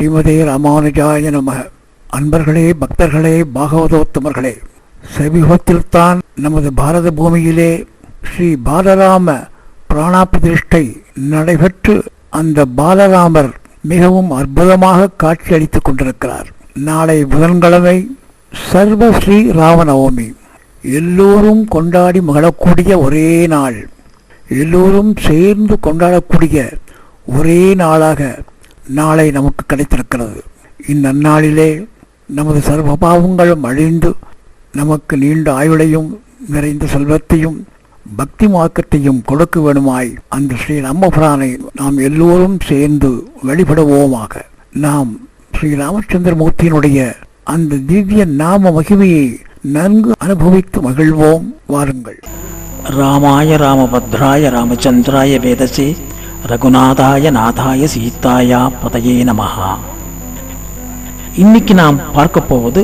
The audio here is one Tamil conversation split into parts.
ஸ்ரீமதே ராமானுஜாய நமக. அன்பர்களே, பக்தர்களே, பாகவதோத்தமர்களே, சமீபத்தில்தான் நமது பாரத பூமியிலே ஸ்ரீ பாலராம பிராணாபிதிஷ்டை நடைபெற்று அந்த பாலராமர் மிகவும் அற்புதமாக காட்சியளித்துக் கொண்டிருக்கிறார். நாளை புதன்கிழமை சர்வ ஸ்ரீ ராமநவமி. எல்லோரும் கொண்டாடி மகிழக்கூடிய ஒரே நாள், எல்லோரும் சேர்ந்து கொண்டாடக்கூடிய ஒரே நாளாக நாளை நமக்கு கிடைத்திருக்கிறது. இந்நன்னாளிலே நமது சர்வ பாவங்களும் அழிந்து நமக்கு நீண்ட ஆயுளையும் நிறைந்த செல்வத்தையும் பக்தி மார்க்கத்தையும் கொடுக்க வேணுமாய் அந்த ஸ்ரீ ராமபிரானை நாம் எல்லோரும் சேர்ந்து வழிபடுவோமாக. நாம் ஸ்ரீ ராமச்சந்திரமூர்த்தியினுடைய அந்த திவ்ய நாம மகிமையை நன்கு அனுபவித்து மகிழ்வோம். வாருங்கள். ராமாய ராமபத்ராய ராமச்சந்திராய வேதசே ரகுநாதாய நாதாய சீதாயா பதயே நமஹா. இன்னைக்கு நாம் பார்க்க போவது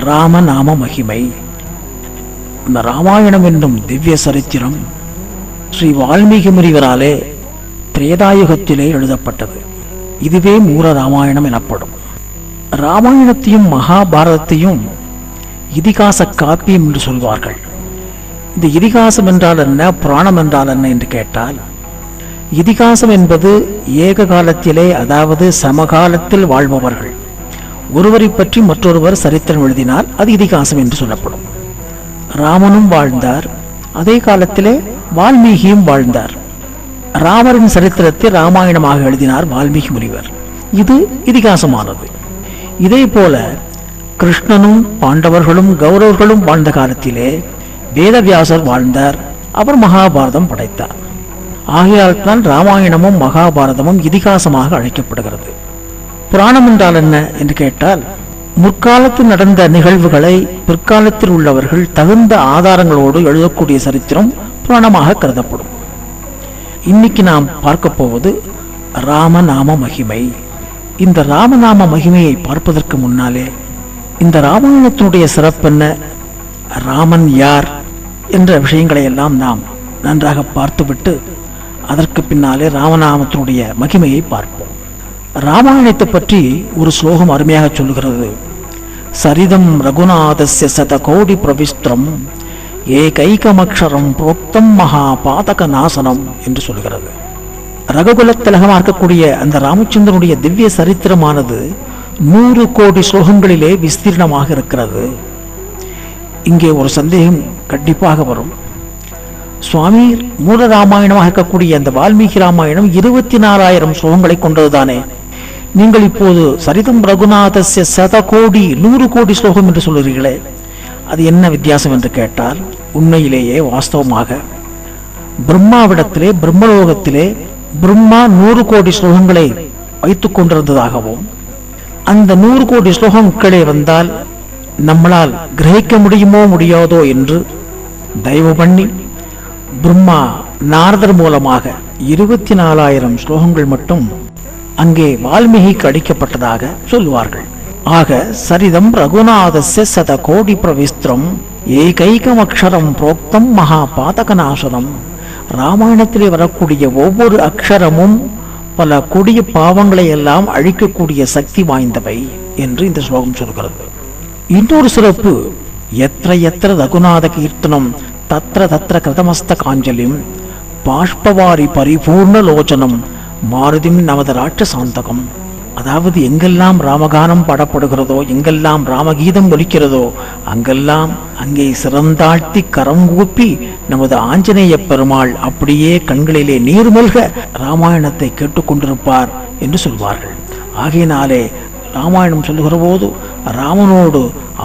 ராமநாம மகிமை. இந்த ராமாயணம் என்னும் திவ்ய சரித்திரம் ஸ்ரீ வால்மீகி முனிவராலே திரேதாயுகத்திலே எழுதப்பட்டது. இதுவே மூல ராமாயணம் எனப்படும். ராமாயணத்தையும் மகாபாரதத்தையும் இதிகாச காப்பியம் என்று சொல்வார்கள். இந்த இதிகாசம் என்றால் என்ன, புராணம் என்றால் என்ன என்று கேட்டால், இதிகாசம் என்பது ஏக காலத்திலே, அதாவது சமகாலத்தில் வாழ்பவர்கள் ஒருவரை பற்றி மற்றொருவர் சரித்திரம் எழுதினால் அது இதிகாசம் என்று சொல்லப்படும். ராமனும் வாழ்ந்தார், அதே காலத்திலே வால்மீகியும் வாழ்ந்தார். ராமரின் சரித்திரத்தை ராமாயணமாக எழுதினார் வால்மீகி முனிவர். இது இதிகாசமானது. இதே போல கிருஷ்ணனும் பாண்டவர்களும் கௌரவர்களும் வாழ்ந்த காலத்திலே வேதவியாசர் வாழ்ந்தார். அவர் மகாபாரதம் படைத்தார். ஆகையால் தான் ராமாயணமும் மகாபாரதமும் இதிகாசமாக அழைக்கப்படுகிறது. புராணம் என்றால் என்ன என்று கேட்டால், முற்காலத்தில் நடந்த நிகழ்வுகளை பிற்காலத்தில் உள்ளவர்கள் தகுந்த ஆதாரங்களோடு எழுதக்கூடிய சரித்திரம் புராணமாக கருதப்படும். இன்னைக்கு நாம் பார்க்க போவது ராமநாம மகிமை. இந்த ராமநாம மகிமையை பார்ப்பதற்கு முன்னாலே இந்த ராமாயணத்தினுடைய சிறப்பென்ன, ராமன் யார் என்ற விஷயங்களை எல்லாம் நாம் நன்றாக பார்த்துவிட்டு அதற்கு பின்னாலே ராமநாமத்தினுடைய மகிமையை பார்ப்போம். ராமாயணத்தை பற்றி ஒரு ஸ்லோகம் அருமையாக சொல்லுகிறது. சரிதம் ரகுநாதஸ்ய சத கோடி பிரவிஸ்திரம் ஏகைகமக்ஷரம் புரோக்தம் மகா பாதக நாசனம் என்று சொல்கிறது. ரகுகுலத்திலகமாக இருக்கக்கூடிய அந்த ராமச்சந்திரனுடைய திவ்ய சரித்திரமானது 100 கோடி ஸ்லோகங்களிலே விஸ்தீர்ணமாக இருக்கிறது. இங்கே ஒரு சந்தேகம் கண்டிப்பாக வரும். சுவாமி, மூல ராமாயணமாக இருக்கக்கூடிய அந்த வால்மீகி ராமாயணம் 24,000 ஸ்லோகங்களை கொண்டதுதானே, நீங்கள் இப்போது சரிதம் ரகுநாதஸ்ய சத கோடி 100 கோடி ஸ்லோகம் என்று சொல்கிறீர்களே, அது என்ன வித்தியாசம் என்று கேட்டால், உண்மையிலேயே வாஸ்தவமாக பிரம்மாவிடத்திலே பிரம்மலோகத்திலே பிரம்மா 100 கோடி ஸ்லோகங்களை வைத்துக் கொண்டிருந்ததாகவும், அந்த 100 கோடி ஸ்லோகங்களே வந்தால் நம்மளால் கிரகிக்க முடியுமோ முடியாதோ என்று தயவு பண்ணி பிரம்மா நாரதர் மூலமாக 24,000 ஸ்லோகங்கள் மட்டும் அங்கே வால்மீகிக்கு அளிக்கப்பட்டதாக சொல்லுவார்கள். ஆக சரிதம் ரகுநாதஸ்ய சத கோடி பிரவிஸ்திரம் ஏகைகமக்ஷரம் புரோக்தம் மகா பாதக நாசனம். ராமாயணத்திலே வரக்கூடிய ஒவ்வொரு அக்ஷரமும் பல கொடிய பாவங்களை எல்லாம் அழிக்கக்கூடிய சக்தி வாய்ந்தவை என்று இந்த ஸ்லோகம் சொல்கிறது. இன்னொரு சிறப்பு, எத்திர எத்திர ரகுநாத கீர்த்தனம் தத்திர தத்திர கிருதமஸ்த காஞ்சலிம் பாஷ்பவாரி பரிபூர்ண லோச்சனம் மாருதிம் நமத ராட்சசாந்தகம். அதாவது எங்கெல்லாம் ராமகானம் பாடப்படுகிறதோ, எங்கெல்லாம் ராமகீதம் ஒலிக்கிறதோ, அங்கெல்லாம் அங்கே சிறந்தாழ்த்தி கரங்கூப்பி நமது ஆஞ்சநேய பெருமாள் அப்படியே கண்களிலே நீர்மல்க ராமாயணத்தை கேட்டுக்கொண்டிருப்பார் என்று சொல்வார்கள். ஆகையினாலே ராமாயணம் சொல்லுகிற போது ராமனோடு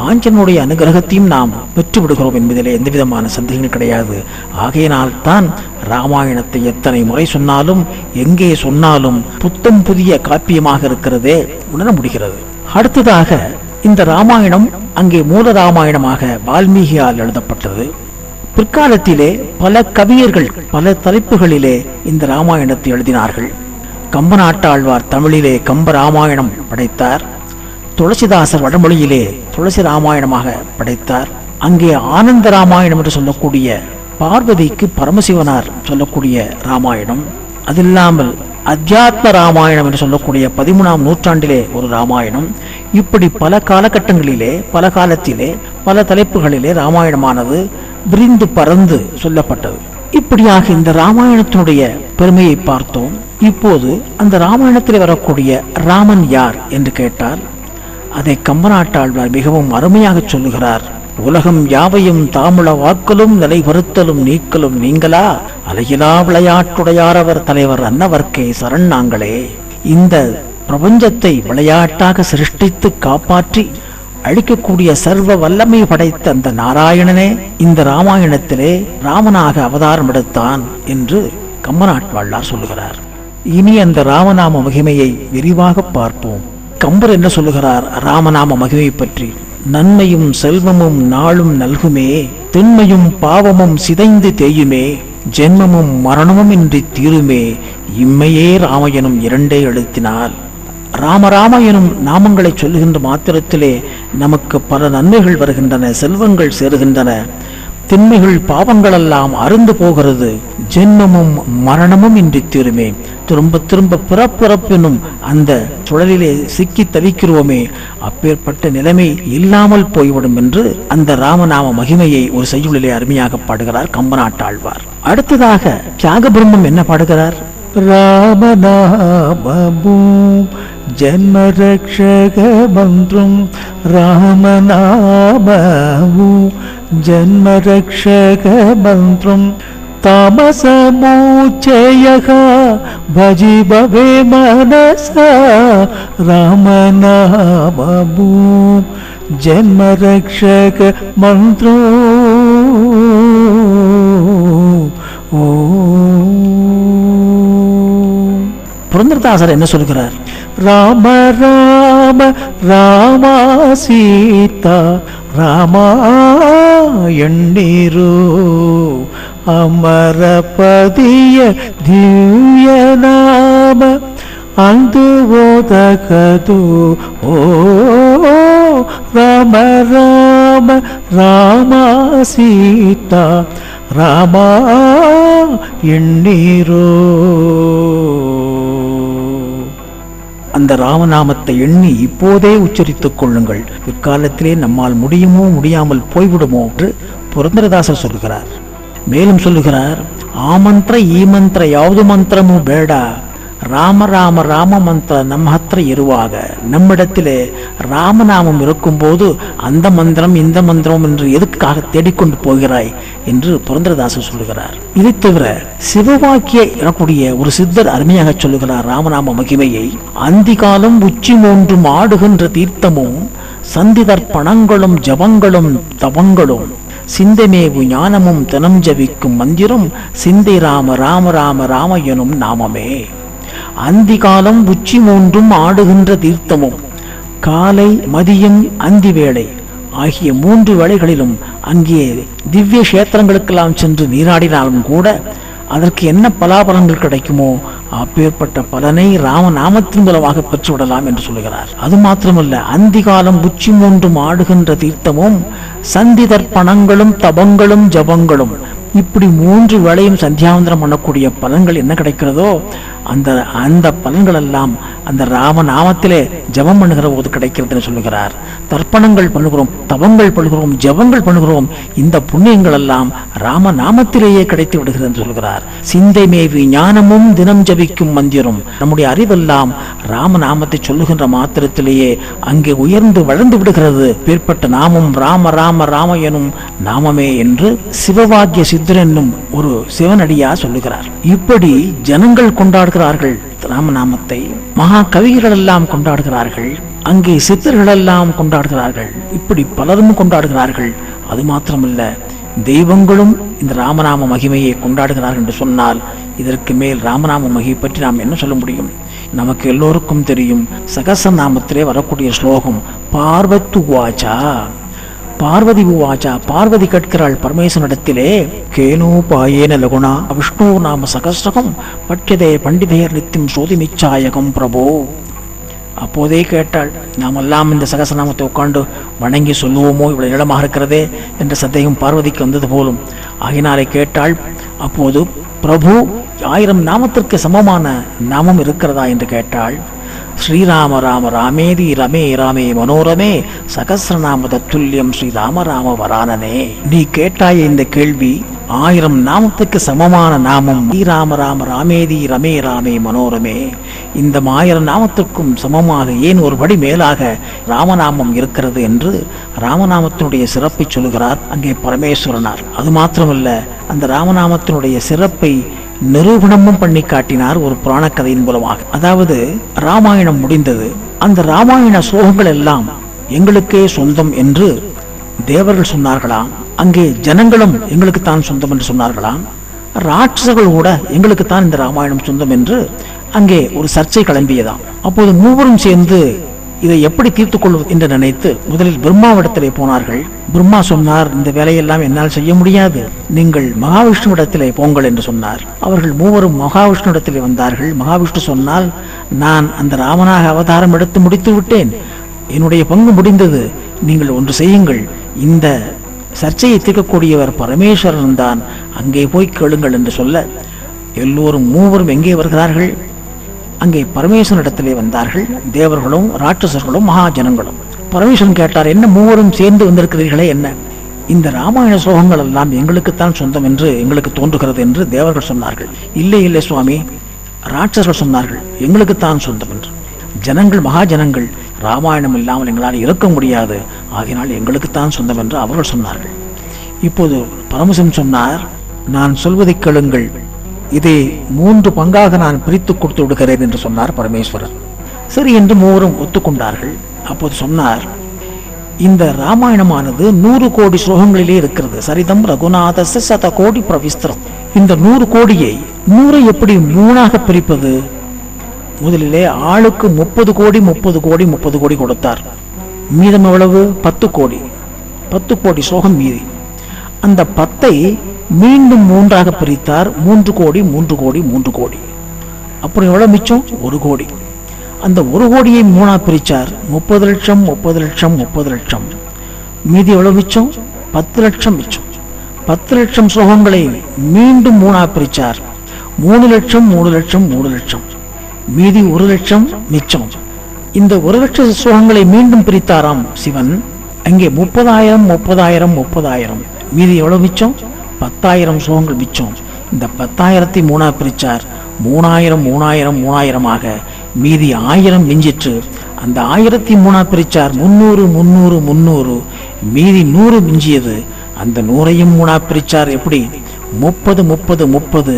ஆஞ்சனுடைய அனுகிரகத்தையும் நாம் பெற்று விடுகிறோம் என்பதிலே எந்த விதமான சந்தேகம் கிடையாது. ஆகையினால் தான் ராமாயணத்தை எத்தனை முறை சொன்னாலும் எங்கே சொன்னாலும் புத்தம் புதிய காப்பியமாக இருக்கிறதே உணர முடிகிறது. அடுத்ததாக இந்த ராமாயணம் அங்கே மூல ராமாயணமாக வால்மீகியால் எழுதப்பட்டது. பிற்காலத்திலே பல கவியர்கள் பல தலைப்புகளிலே இந்த ராமாயணத்தை எழுதினார்கள். கம்பநாட்டாழ்வார் தமிழிலே கம்ப ராமாயணம் படைத்தார். துளசிதாசர் வடமொழியிலே துளசி ராமாயணமாக படைத்தார். அங்கே ஆனந்த ராமாயணம் என்று சொல்லக்கூடிய பார்வதிக்கு பரமசிவனார் சொல்லக்கூடிய ராமாயணம். அதில்லாமல் அத்தியாத்ம ராமாயணம் என்று சொல்லக்கூடிய 13ஆம் நூற்றாண்டிலே ஒரு ராமாயணம். இப்படி பல காலகட்டங்களிலே, பல காலத்திலே, பல தலைப்புகளிலே ராமாயணமானது விரிந்து பறந்து சொல்லப்பட்டது. இப்படியாக இந்த ராமாயணத்தினுடைய பெருமையை பார்த்தோம். இப்போது அந்த ராமாயணத்தில் வரக்கூடிய ராமன் யார் என்று கேட்டால் அதை கம்பநாட்டாழ்வார் மிகவும் அருமையாக சொல்லுகிறார். உலகம் யாவையும் தாமுள வாக்கலும் நிலைவருத்தலும் நீக்கலும் நீங்களா அலையிலா விளையாட்டுடையாரவர் தலைவர் அன்னவர்க்கே சரண் நாங்களே. இந்த பிரபஞ்சத்தை விளையாட்டாக சிருஷ்டித்து காப்பாற்றி அழிக்கக்கூடிய சர்வ வல்லமை படைத்த அந்த நாராயணனே இந்த ராமாயணத்திலே ராமனாக அவதாரம் எடுத்தான் என்று கம்பநாட்டாழ்வார் சொல்லுகிறார். இனி அந்த ராமநாம மகிமையை விரிவாக பார்ப்போம். கம்பர் என்ன சொல்லுகிறார் ராமநாம மகிமை பற்றி? நன்மையும் செல்வமும் நாளும் நல்குமே, திண்மையும் பாவமும் சிதைந்து தேயுமே, ஜென்மமும் மரணமும் இன்றி தீருமே, இம்மையே ராம எனும் இரண்டே எழுத்தினால். ராமராம எனும் நாமங்களை சொல்லுகின்ற மாத்திரத்திலே நமக்கு பல நன்மைகள் வருகின்றன, செல்வங்கள் சேருகின்றன, திண்மைகள் பாவங்களெல்லாம் அருந்து போகிறது, ஜென்மமும் மரணமும் இன்றி தீருமே. திரும்ப திரும்ப பிறப்பிறப்பினும் அந்த சுழலிலே சிக்கி தவிக்கிறோமே, அப்பேற்பட்ட நிலைமை இல்லாமல் போய்விடும் என்று அந்த ராமநாம மகிமையை ஒரு செய்யுளிலே அருமையாக பாடுகிறார் கம்பநாட்டாழ்வார். அடுத்ததாக தியாக பிரம்மம் என்ன பாடுகிறார்? ராமநாமமு ஜன்ம ரக்ஷக மந்திரம், ராமநாமமு ஜன்ம ரக்ஷக மந்திரம், தாமசமூச்சயக பஜி பவே மனச, ராமநாமமு ஜன்ம ரக்ஷக மந்திரம். புரந்தரதாசர் என்ன சொல்கிறார்? ராம ராம ராமா சீதா ராமா எண்ணீரோ, அமரபதிய திவ்ய நாம ಅಂದು ಓದಕದು. ಓ ರಾಮ ರಾಮ ರಾಮ ಸೀತಾ ರಾಮ எண்ணீரோ. அந்த ராமநாமத்தை எண்ணி இப்போதே உச்சரித்துக் கொள்ளுங்கள், பிற்காலத்திலே நம்மால் முடியுமோ முடியாமல் போய்விடுமோ என்று ಪುರಂದರದಾಸರು சொல்லுகிறார். மேலும் சொல்லுகிறார், ஆமಂತ್ರ ಈ ಮಂತ್ರ ಯಾವುದು ಮಂತ್ರமೂ ಬೇಡ, ராம ராம ராம மந்திர நம்ம ஹத்திர இருவாக. நம்மிடத்திலே ராமநாமம் இருக்கும்போது அந்த மந்திரம் இந்த மந்திரம் என்று எதுக்காக தேடிக்கொண்டு போகிறாய் என்று புரந்தரதாசர் சொல்லுகிறார். இதை தவிர சிவவாக்கிய எனக்கூடிய ஒரு சித்தர் அருமையாக சொல்லுகிறார் ராமநாம மகிமையை. அந்திகாலம் உச்சி மூன்றும் ஆடுகின்ற தீர்த்தமும் சந்திதர்ப்பணங்களும் ஜபங்களும் தவங்களும் சிந்தமேவு ஞானமும் தனம் ஜபிக்கும் மந்திரம் சிந்தை ராம ராம ராம ராம எனும் நாமமே. அந்திகாலம் உச்சி மூன்றும் ஆடுகின்ற தீர்த்தமும், காலை மதியம் அந்தி வேளை ஆகிய 3 வேளைகளிலும் அங்கே திவ்ய கஷேத்திரங்களுக்கெல்லாம் சென்று நீராடினாலும் கூட அதற்கு என்ன பலாபலன்கள் கிடைக்குமோ அப்பேற்பட்ட பலனை ராமநாமத்தின் மூலமாக பெற்றுவிடலாம் என்று சொல்லுகிறார். அது மாத்திரமல்ல, அந்திகாலம் உச்சி மூன்றும் ஆடுகின்ற தீர்த்தமும் சந்தி தர்ப்பணங்களும் தபங்களும் ஜபங்களும், இப்படி 3 வேளையும் சந்தியாவந்தனம் பண்ணக்கூடிய பலன்கள் என்ன கிடைக்கிறதோ அந்த பலன்கள் எல்லாம் அந்த ராமநாமத்திலே ஜபம் பண்ணுகிற போது கிடைக்கிறது சொல்லுகிறார். தர்ப்பணங்கள் பண்ணுகிறோம், தவங்கள் பண்ணுகிறோம், ஜபங்கள் பண்ணுகிறோம், இந்த புண்ணியங்கள் எல்லாம் ராமநாமத்திலேயே கிடைத்து விடுகிறது என்று சொல்கிறார். சிந்தை மேவி ஞானமும் தினம் ஜபிக்கும் மந்திரம், நம்முடைய அறிவெல்லாம் ராமநாமத்தை சொல்லுகின்ற மாத்திரத்திலேயே அங்கே உயர்ந்து வளர்ந்து விடுகிறது. பேர்பட்ட நாமம் ராம ராம ராம எனும் நாமமே என்று சிவவாக்கிய சித்தர் என்னும் ஒரு சிவனடியா சொல்லுகிறார். இப்படி ஜனங்கள் கொண்டாடுகிறார்கள் ராமநாமத்தை, மகா கவிகள் எல்லாம் கொண்டாடுகிறார்கள், அங்கே சித்தர்கள் எல்லாம் கொண்டாடுகிறார்கள், இப்படி பலரும் கொண்டாடுகிறார்கள். அது மாத்திரமல்ல, தெய்வங்களும் இந்த ராமநாம மகிமையை கொண்டாடுகிறார்கள் என்று சொன்னால் இதற்கு மேல் ராமநாம மகிமை பற்றி நாம் என்ன சொல்ல முடியும்? நமக்கு எல்லோருக்கும் தெரியும், சகசநாமத்திலே வரக்கூடிய ஸ்லோகம் பார்வத்து வாச்சா. பார்வதி உவாச்சா, பார்வதி கேட்கிறாள் பரமேஸ்வரனிடத்திலே, கேனோ பாயேன லகுணா விஷ்ணு நாம சகஸ்ரகம் பட்யதே பண்டிதேர் நித்தியம் சோதிமிச்சாயகம் பிரபோ. அப்போதே கேட்டாள், நாம் எல்லாம் இந்த சகசநாமத்தை உட்காண்டு வணங்கி சொல்லுவோமோ, இவ்வளவு நீளமாக இருக்கிறதே என்ற சந்தேகம் பார்வதிக்கு வந்தது போலும். ஆகினாலே கேட்டாள். அப்போது பிரபு 1000 நாமத்திற்கு சமமான நாமம் இருக்கிறதா என்று கேட்டால், ஸ்ரீராம ராம ராமேதி ரமே ராமே மனோரமே சகசிரநாம தத்துல்யம் ஸ்ரீராம ராம வரானனே. நீ கேட்டாய இந்த கேள்வி 1000 நாமத்துக்கு சமமான நாமம் ஸ்ரீராம ராம ராமேதி ரமே ராமே மனோரமே. இந்த 1000 நாமத்திற்கும் சமமாக ஏன் ஒரு படி மேலாக ராமநாமம் இருக்கிறது என்று ராமநாமத்தினுடைய சிறப்பை சொல்கிறார் அங்கே பரமேஸ்வரனார். அது மாத்திரமல்ல, அந்த ராமநாமத்தினுடைய சிறப்பை நிரூபணமும் பண்ணி காட்டினார் ஒரு புராண கதையின் மூலமாக. அதாவது, ராமாயணம் முடிந்தது, அந்த ராமாயண ஸ்லோகங்கள் எல்லாம் எங்களுக்கே சொந்தம் என்று தேவர்கள் சொன்னார்களாம். அங்கே ஜனங்களும் எங்களுக்கு தான் சொந்தம் என்று சொன்னார்களாம். ராட்சசர்கள் கூட எங்களுக்கு தான் இந்த ராமாயணம் சொந்தம் என்று அங்கே ஒரு சர்ச்சை கிளம்பியதாம். அப்போது மூவரும் சேர்ந்து இதை எப்படி தீர்த்துக் கொள்வது என்று நினைத்து முதலில் பிரம்மாவிடத்திலே போனார்கள். பிரம்மா சொன்னார், இந்த வேலையெல்லாம் என்னால் செய்ய முடியாது, நீங்கள் மகாவிஷ்ணுவிடத்திலே போங்கள் என்று சொன்னார். அவர்கள் மூவரும் மகாவிஷ்ணுவிடத்திலே வந்தார்கள். மகாவிஷ்ணு சொன்னால், நான் அந்த ராமனாக அவதாரம் எடுத்து முடித்து விட்டேன், என்னுடைய பங்கு முடிந்தது, நீங்கள் ஒன்று செய்யுங்கள், இந்த சர்ச்சையை தீர்க்கக்கூடியவர் பரமேஸ்வரன் தான், அங்கே போய் கேளுங்கள் என்று சொல்ல, எல்லோரும் மூவரும் எங்கே வருகிறார்கள்? அங்கே பரமேஸ்வரனிடத்திலே வந்தார்கள். தேவர்களும் ராட்சசர்களும் மகாஜனங்களும். பரமேஸ்வரன் கேட்டார், என்ன மூவரும் சேர்ந்து வந்திருக்கிறீர்களே, என்ன இந்த ராமாயண ஸ்லோகங்கள் எல்லாம் எங்களுக்குத்தான் சொந்தம் என்று எங்களுக்கு தோன்றுகிறது என்று தேவர்கள் சொன்னார்கள். இல்லை இல்லை சுவாமி, ராட்சசர்கள் சொன்னார்கள் எங்களுக்குத்தான் சொந்தம் என்று. ஜனங்கள் மகாஜனங்கள், ராமாயணம் இல்லாமல் எங்களால் இருக்க முடியாது, ஆகினால் எங்களுக்குத்தான் சொந்தம் என்று அவர்கள் சொன்னார்கள். இப்போது பரமசிவன் சொன்னார், நான் சொல்வதை கேளுங்கள், இதை 3 பங்காக நான் பிரித்து கொடுத்து விடுகிறேன் என்று சொன்னார் பரமேஸ்வரன். சரி என்று மூவரும் ஒத்துக்கொண்டார்கள். அப்போது சொன்னார், இந்த ராமாயணமானது 100 கோடி ஸ்லோகங்களிலே இருக்கிறது. சரிதம் ரகுநாதஸ்ய சத கோடி பிரவிஸ்திரம். இந்த 100 கோடியை 100 எப்படி 3ஆக பிரிப்பது? முதலிலே ஆளுக்கு 30 கோடி 30 கோடி 30 கோடி கொடுத்தார். மீதம் எவ்வளவு? 10 கோடி. 10 கோடி ஸ்லோகம் மீதி. அந்த 10ஐ மீண்டும் 3ஆக பிரித்தார். 3 கோடி 3 கோடி 3 கோடி. அப்புறம் எவ்வளவு மிச்சம்? 1 கோடி. அந்த 1 கோடியை 3ஆக பிரித்தார். 30 லட்சம் 30 லட்சம் 30 லட்சம். மீதி எவ்வளவு மிச்சம்? 10 லட்சம் மிச்சம். 10 லட்சம் ஸ்லோகங்களை மீண்டும் 3ஆக பிரித்தார். 3 லட்சம் 3 லட்சம் 3 லட்சம். மீதி 1 லட்சம் மிச்சம். இந்த 1 லட்சம் ஸ்லோகங்களை மீண்டும் பிரித்தாராம் சிவன். அங்கே 30,000 30,000 30,000. மீதி எவ்வளவு மிச்சம்? 10,000 ஸ்லோகங்கள் மிச்சம். இந்த 10,000ஐ 3ஆக பிரிச்சார். 3000 3000 3000ஆக மீதி 1000 மிஞ்சிற்று. அந்த 1000ஐ 3ஆக பிரிச்சார். 300 300 300. மீதி 100 மிஞ்சியது. அந்த 100ஐயும் 3ஆக பிரிச்சார். எப்படி? 30 30 30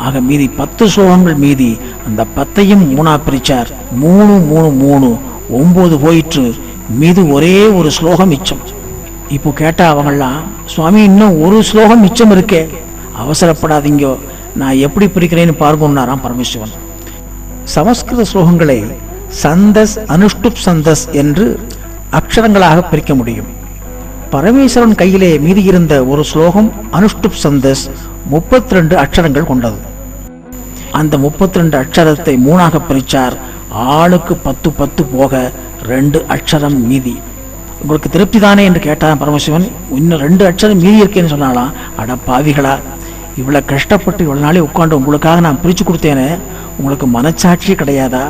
ஆக மீதி 10 ஸ்லோகங்கள் மீதி. அந்த 10ஐயும் 3ஆக பிரிச்சார். 3 3 3 9 போயிற்று. மீது ஒரே ஒரு ஸ்லோகம் மிச்சம். இப்போ கேட்டா அவங்கெல்லாம், சுவாமி இன்னும் ஒரு ஸ்லோகம் மிச்சம் இருக்கே, அவசரப்படாதீங்க, நான் எப்படி பிரிக்கிறேன்னு பார்க்கணுன்னாராம் பரமேஸ்வரன். சமஸ்கிருத ஸ்லோகங்களை சந்தஸ் அனுஷ்டுப் சந்தஸ் என்று அக்ஷரங்களாக பிரிக்க முடியும். பரமேஸ்வரன் கையிலே மீதி இருந்த ஒரு ஸ்லோகம் அனுஷ்டுப் சந்தஸ் 32 அக்ஷரங்கள் கொண்டது. அந்த 32 அக்ஷரத்தை 3ஆக பிரிச்சார். ஆளுக்கு 10 10 போக 2 அக்ஷரம் மீதி. உங்களுக்கு திருப்தி தானே என்று கேட்டான் பரமசிவன். இன்னும் 2 அக்ஷரம் மீதி இருக்கேன்னு சொன்னாலாம். அட பாவிகளா, இவ்வளவு கஷ்டப்பட்டு இவ்வளவு நாளே உட்காந்து உங்களுக்காக நான் பிரிச்சு கொடுத்தேனே, உங்களுக்கு மனச்சாட்சி கிடையாதா?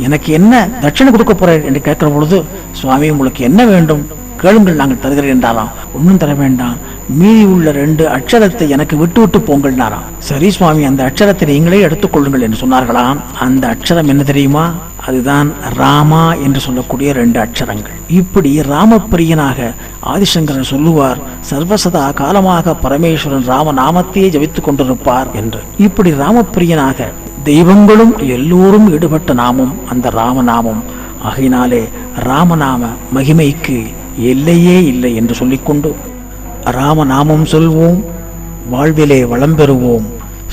எனக்கு என்ன தட்சணை கொடுக்க போறேன் என்று கேட்கிற பொழுது, சுவாமி உங்களுக்கு என்ன வேண்டும் கேளுங்கள், நாங்கள் தருகிறேன் என்றாலாம். ஒன்றும் தர வேண்டாம், மீதி உள்ள 2 அக்ஷரத்தை எனக்கு விட்டு விட்டு போங்கள்னாராம். சரி சுவாமி, அந்த அக்ஷரத்தை நீங்களே எடுத்துக்கொள்ளுங்கள் என்று சொன்னார்களாம். அந்த அக்ஷரம் என்ன தெரியுமா? அதுதான் ராமா என்று சொல்லக்கூடிய 2 அக்ஷரங்கள். இப்படி ராமப்பிரியனாக ஆதிசங்கரன் சொல்லுவார், சர்வசதா காலமாக பரமேஸ்வரன் ராமநாமத்தையே ஜபித்துக் கொண்டிருப்பார் என்று. இப்படி ராமப்பிரியனாக தெய்வங்களும் எல்லோரும் ஈடுபட்ட நாமம் அந்த ராமநாமம். ஆகையினாலே ராமநாம மகிமைக்கு எல்லையே இல்லை என்று சொல்லிக்கொண்டு ராமநாமம் சொல்வோம், வாழ்விலே வளம் பெறுவோம்.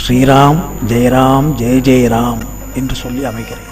ஸ்ரீராம் ஜெயராம் ஜெய ஜெயராம் என்று சொல்லி அமைகிறேன்.